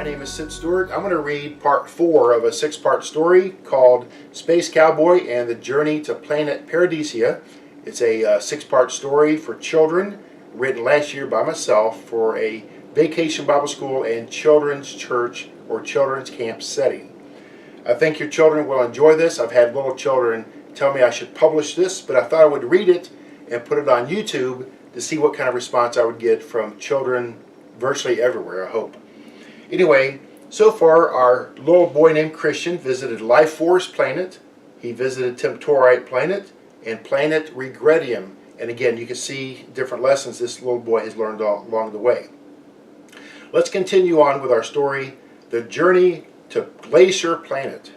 My name is Sid Stewart. I'm going to read part 4 of a 6-part story called Space Cowboy and the Journey to Planet Paradisia. It's a 6-part story for children, written last year by myself for a vacation Bible school and children's church or children's camp setting. I think your children will enjoy this. I've had little children tell me I should publish this, but I thought I would read it and put it on YouTube to see what kind of response I would get from children virtually everywhere, I hope. Anyway, so far our little boy named Christian visited Life Force Planet, he visited Temptorite Planet, and Planet Regredium. And again, you can see different lessons this little boy has learned along the way. Let's continue on with our story, The Journey to Glacier Planet.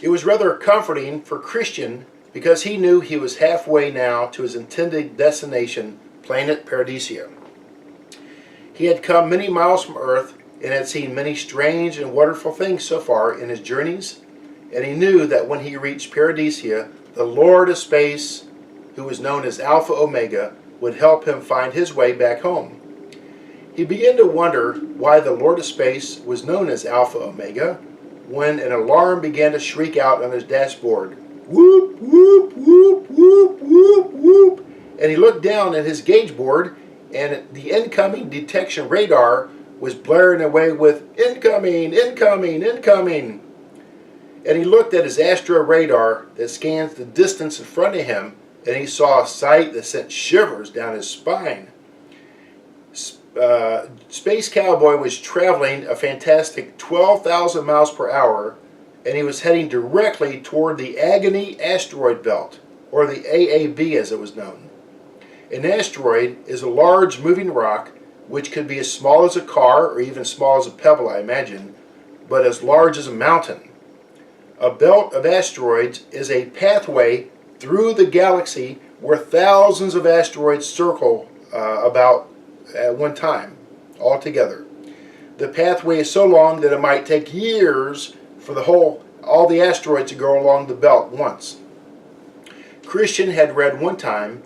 It was rather comforting for Christian because he knew he was halfway now to his intended destination, Planet Paradisia. He had come many miles from Earth and had seen many strange and wonderful things so far in his journeys, and he knew that when he reached Paradisia, the Lord of Space, who was known as Alpha Omega, would help him find his way back home. He began to wonder why the Lord of Space was known as Alpha Omega when an alarm began to shriek out on his dashboard. Whoop, whoop, whoop, whoop, whoop, whoop. And he looked down at his gauge board, and the incoming detection radar was blaring away with incoming, incoming, incoming. And he looked at his astro radar that scans the distance in front of him, and he saw a sight that sent shivers down his spine. Space Cowboy was traveling a fantastic 12,000 miles per hour, and he was heading directly toward the Agony Asteroid Belt, or the AAB as it was known. An asteroid is a large moving rock which could be as small as a car or even small as a pebble, I imagine, but as large as a mountain. A belt of asteroids is a pathway through the galaxy where thousands of asteroids circle about at one time, all together. The pathway is so long that it might take years for all the asteroids to go along the belt once. Christian had read one time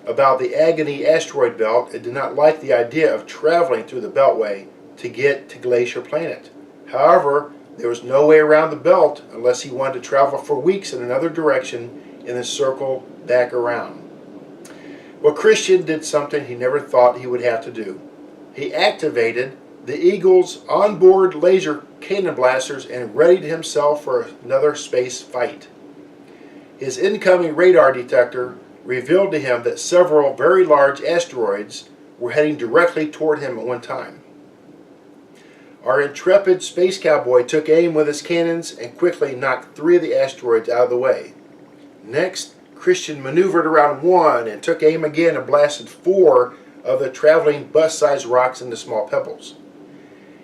about the Agony Asteroid Belt and did not like the idea of traveling through the Beltway to get to Glacier Planet. However, there was no way around the belt unless he wanted to travel for weeks in another direction and then circle back around. Well, Christian did something he never thought he would have to do. He activated the Eagle's onboard laser cannon blasters and readied himself for another space fight. His incoming radar detector revealed to him that several very large asteroids were heading directly toward him at one time. Our intrepid space cowboy took aim with his cannons and quickly knocked 3 of the asteroids out of the way. Next, Christian maneuvered around one and took aim again and blasted 4 of the traveling bus-sized rocks into small pebbles.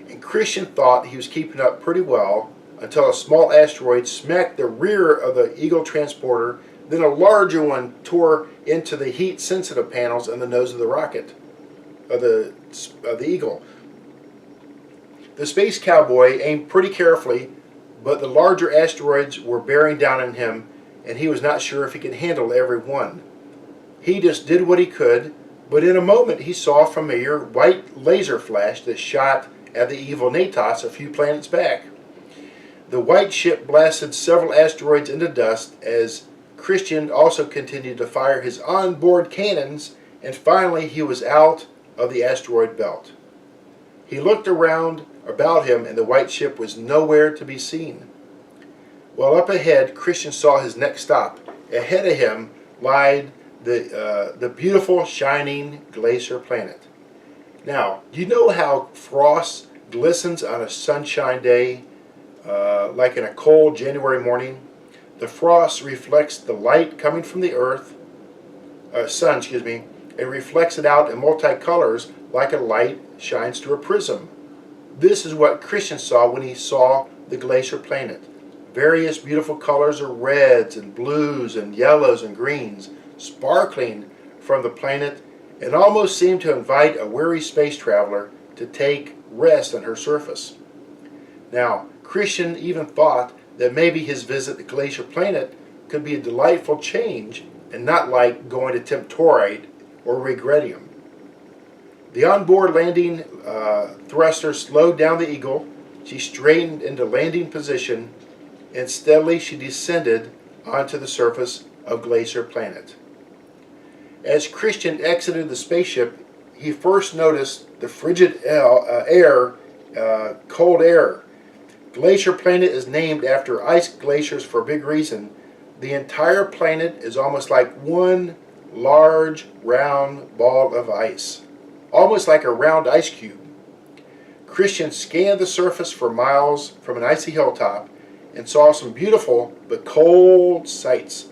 And Christian thought he was keeping up pretty well until a small asteroid smacked the rear of the Eagle transporter. Then a larger one tore into the heat-sensitive panels on the nose of the rocket, of the Eagle. The space cowboy aimed pretty carefully, but the larger asteroids were bearing down on him, and he was not sure if he could handle every one. He just did what he could, but in a moment he saw a familiar white laser flash that shot at the evil Natos a few planets back. The white ship blasted several asteroids into dust as Christian also continued to fire his onboard cannons, and finally he was out of the asteroid belt. He looked around about him and the white ship was nowhere to be seen. Well, up ahead, Christian saw his next stop. Ahead of him lied the beautiful, shining Glacier Planet. Now, do you know how frost glistens on a sunshine day, like in a cold January morning? The frost reflects the light coming from the sun, and reflects it out in multicolors like a light shines through a prism. This is what Christian saw when he saw the Glacier Planet. Various beautiful colors of reds and blues and yellows and greens sparkling from the planet and almost seemed to invite a weary space traveler to take rest on her surface. Now, Christian even thought that maybe his visit to Glacier Planet could be a delightful change and not like going to Temptorite or Regredium. The onboard landing thruster slowed down the Eagle. She straightened into landing position, and steadily she descended onto the surface of Glacier Planet. As Christian exited the spaceship, he first noticed the frigid cold air. Glacier Planet is named after ice glaciers for a big reason. The entire planet is almost like one large round ball of ice, almost like a round ice cube. Christian scanned the surface for miles from an icy hilltop and saw some beautiful but cold sights.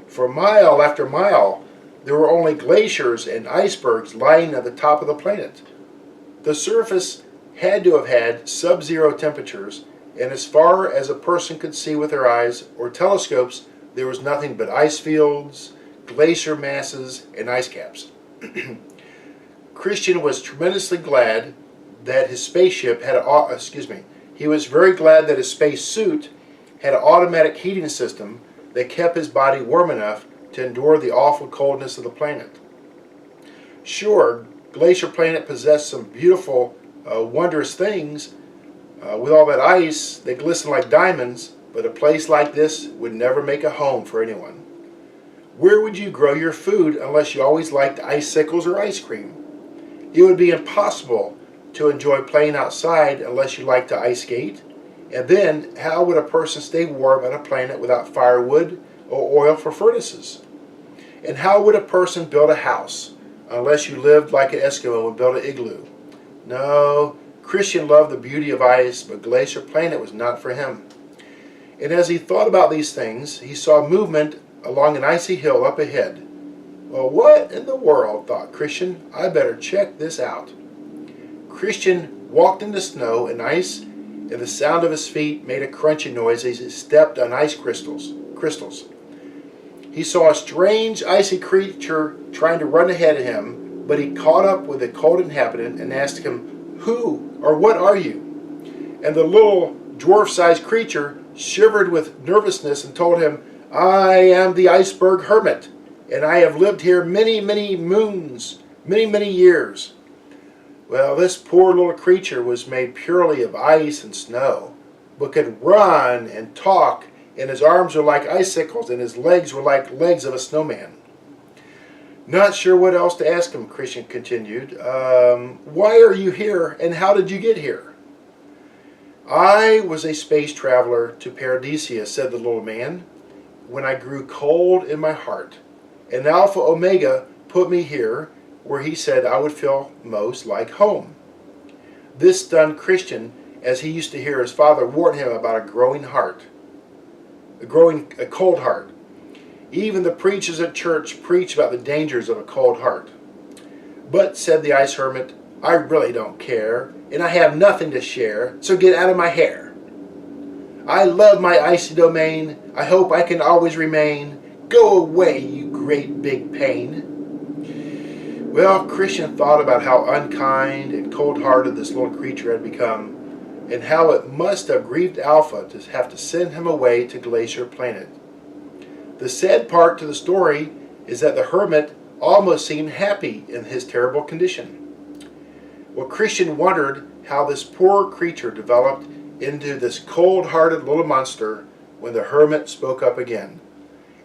For mile after mile, there were only glaciers and icebergs lying at the top of the planet. The surface had to have had sub-zero temperatures, and as far as a person could see with their eyes or telescopes, there was nothing but ice fields, glacier masses, and ice caps. Christian was tremendously glad that his spaceship had he was very glad that his space suit had an automatic heating system that kept his body warm enough to endure the awful coldness of the planet. Sure, Glacier Planet possessed some beautiful, wondrous things with all that ice that glistened like diamonds, but a place like this would never make a home for anyone. Where would you grow your food unless you always liked icicles or ice cream? It would be impossible to enjoy playing outside unless you liked to ice skate. And then, how would a person stay warm on a planet without firewood or oil for furnaces? And how would a person build a house unless you lived like an Eskimo and built an igloo? No, Christian loved the beauty of ice, but Glacier Planet was not for him. And as he thought about these things, he saw movement along an icy hill up ahead. Well, what in the world, thought Christian, I better check this out. Christian walked in the snow and ice, and the sound of his feet made a crunchy noise as he stepped on ice crystals. He saw a strange icy creature trying to run ahead of him, but he caught up with the cold inhabitant and asked him, "Who or what are you?" And the little dwarf-sized creature shivered with nervousness and told him, "I am the iceberg hermit, and I have lived here many, many moons, many years." Well, this poor little creature was made purely of ice and snow, but could run and talk, and his arms were like icicles, and his legs were like legs of a snowman. Not sure what else to ask him, Christian continued. Why are you here, and how did you get here? I was a space traveler to Paradisia, said the little man, when I grew cold in my heart. And Alpha Omega put me here, where he said I would feel most like home. This stunned Christian, as he used to hear his father warn him about a cold heart. Even the preachers at church preach about the dangers of a cold heart. But, said the ice hermit, I really don't care, and I have nothing to share, so get out of my hair. I love my icy domain. I hope I can always remain. Go away, you great big pain. Well, Christian thought about how unkind and cold-hearted this little creature had become, and how it must have grieved Alpha to have to send him away to Glacier Planet. The sad part to the story is that the hermit almost seemed happy in his terrible condition. Well, Christian wondered how this poor creature developed into this cold-hearted little monster when the hermit spoke up again.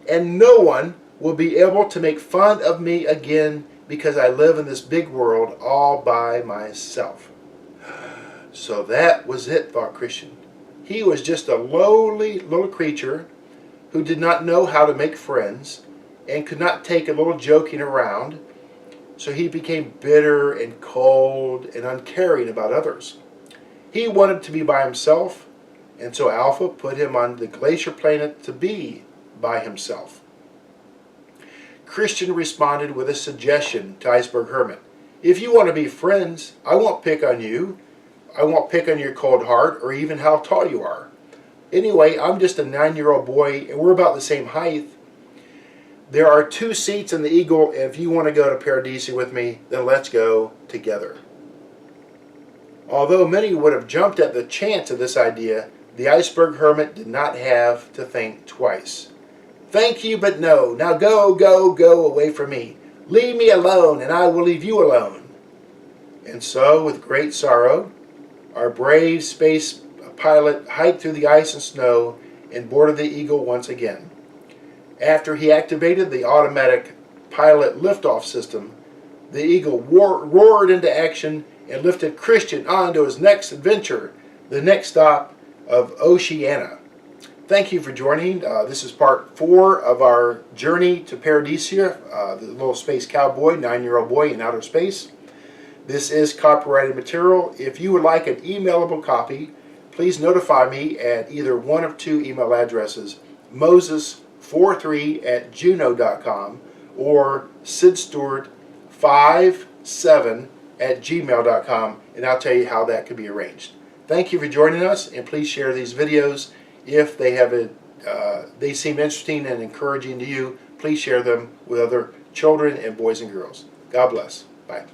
And no one will be able to make fun of me again because I live in this big world all by myself. So that was it, thought Christian. He was just a lowly little creature who did not know how to make friends and could not take a little joking around, so he became bitter and cold and uncaring about others. He wanted to be by himself, and so Alpha put him on the Glacier Planet to be by himself. Christian responded with a suggestion to Iceberg Hermit. If you want to be friends, I won't pick on you. I won't pick on your cold heart or even how tall you are. Anyway, I'm just a 9-year-old boy and we're about the same height. There are 2 seats in the Eagle, and if you want to go to Paradisia with me, then let's go together. Although many would have jumped at the chance of this idea, the Iceberg Hermit did not have to think twice. Thank you, but no. Now go away from me. Leave me alone, and I will leave you alone. And so, with great sorrow, our brave space pilot hiked through the ice and snow and boarded the Eagle once again. After he activated the automatic pilot liftoff system, the Eagle roared into action and lifted Christian on to his next adventure, the next stop of Oceania. Thank you for joining. This is part 4 of our journey to Paradisia, the little space cowboy, 9-year-old boy in outer space. This is copyrighted material. If you would like an emailable copy, please notify me at either one of 2 email addresses, moses43@juno.com or sidstewart57@gmail.com, and I'll tell you how that could be arranged. Thank you for joining us, and please share these videos if they seem interesting and encouraging to you. Please share them with other children and boys and girls. God bless. Bye.